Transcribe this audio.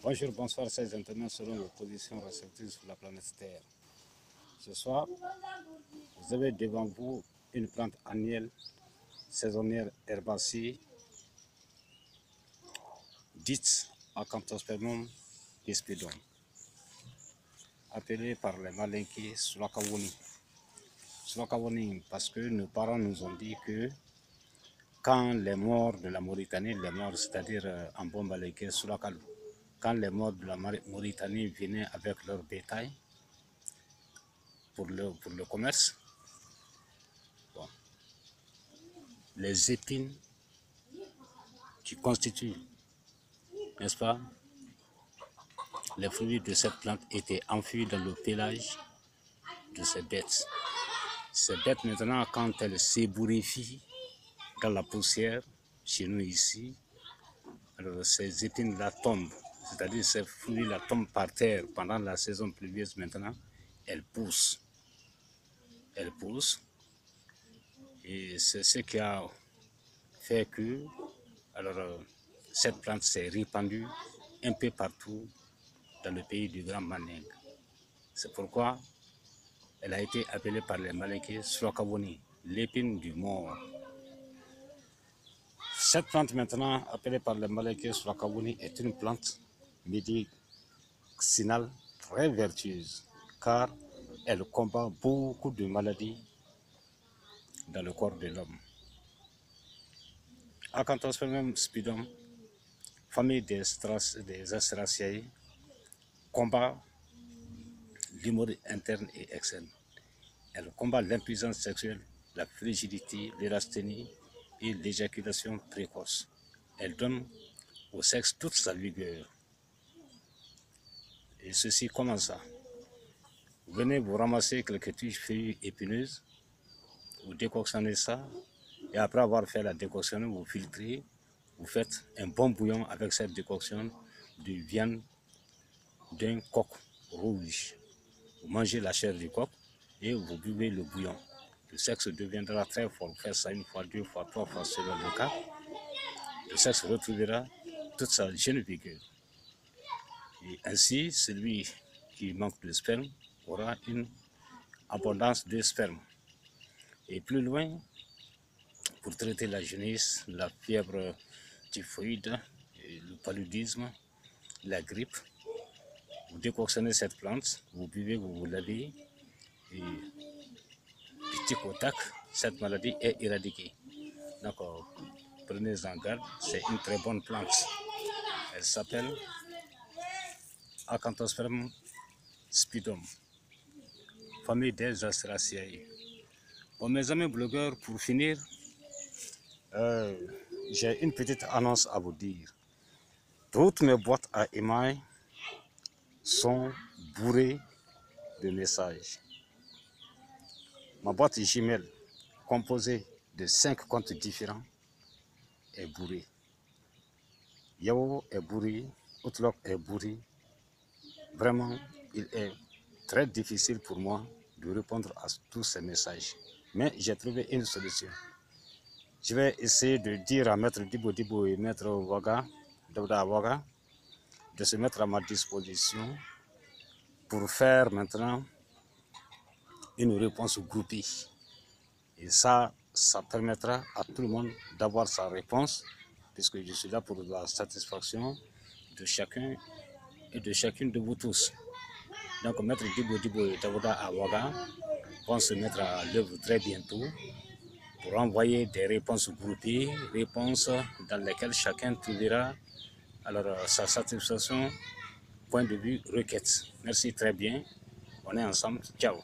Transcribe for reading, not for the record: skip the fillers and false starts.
Bonjour, bonsoir, chers internautes, selon vos positions respectives sur la planète Terre. Ce soir, vous avez devant vous une plante annuelle, saisonnière herbacée, dite Acanthospermum hispidum, appelée par les Malinké Sulakawoni. Sulakawoni, parce que nos parents nous ont dit que quand les morts de la Mauritanie, les morts, c'est-à-dire en bon Malinké Sulakalou, quand les morts de la Mauritanie venaient avec leur bétail pour le commerce, bon, les épines qui constituent, n'est-ce pas, les fruits de cette plante étaient enfouis dans le pelage de ces bêtes. Ces bêtes, maintenant, quand elles s'ébourifient dans la poussière, chez nous ici, alors ces épines-là tombent, c'est-à-dire ces fruits-là tombent par terre pendant la saison pluvieuse. Maintenant, elles poussent. Elles poussent. Et c'est ce qui a fait que cette plante s'est répandue un peu partout dans le pays du Grand Manding. C'est pourquoi elle a été appelée par les Malinké Sulakawoni, l'épine du mort. Cette plante maintenant appelée par les Malinké Sulakawoni est une plante médicinale très vertueuse car elle combat beaucoup de maladies dans le corps de l'homme. Acanthospermum hispidum, famille des Asteraceae, combat l'humeur interne et externe. Elle combat l'impuissance sexuelle, la frigidité, l'érasthénie et l'éjaculation précoce. Elle donne au sexe toute sa vigueur. Et ceci, comment ça? Vous venez vous ramasser quelques tiges feuillues épineuses, vous décoctionnez ça, et après avoir fait la décoction, vous filtrez, vous faites un bon bouillon avec cette décoction de viande d'un coq rouge. Vous mangez la chair du coq et vous buvez le bouillon. Le sexe deviendra très fort. Faites ça une fois, deux fois, trois fois selon le cas. Le sexe retrouvera toute sa jeune vigueur. Et ainsi, celui qui manque de sperme aura une abondance de sperme. Et plus loin, pour traiter la jaunisse, la fièvre typhoïde, le paludisme, la grippe, vous décoctionnez cette plante, vous buvez, vous vous lavez, et du tic au tac, cette maladie est éradiquée. Donc, prenez-en garde, c'est une très bonne plante. Elle s'appelle Acanthospermum hispidum, famille des Asteraceae. Bon, mes amis blogueurs, pour finir, j'ai une petite annonce à vous dire. Toutes mes boîtes à émail sont bourrées de messages. Ma boîte Gmail, composée de 5 comptes différents, est bourrée. Yahoo est bourré, Outlook est bourré. Vraiment, il est très difficile pour moi de répondre à tous ces messages. Mais j'ai trouvé une solution. Je vais essayer de dire à Maître Dibo et Maître Dauda Waga, de se mettre à ma disposition pour faire maintenant une réponse groupée. Et ça permettra à tout le monde d'avoir sa réponse, puisque je suis là pour la satisfaction de chacun et de chacune de vous tous. Donc, Maître Dibo et Dauda Awaga vont se mettre à l'œuvre très bientôt pour envoyer des réponses groupées, réponses dans lesquelles chacun trouvera sa satisfaction, point de vue, requête. Merci très bien. On est ensemble. Ciao.